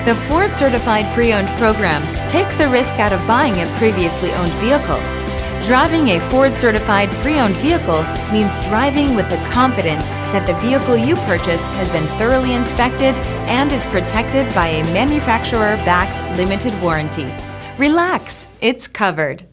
The Ford Certified Pre-Owned program takes the risk out of buying a previously owned vehicle. Driving a Ford Certified Pre-Owned vehicle means driving with the confidence that the vehicle you purchased has been thoroughly inspected and is protected by a manufacturer-backed limited warranty. Relax, it's covered.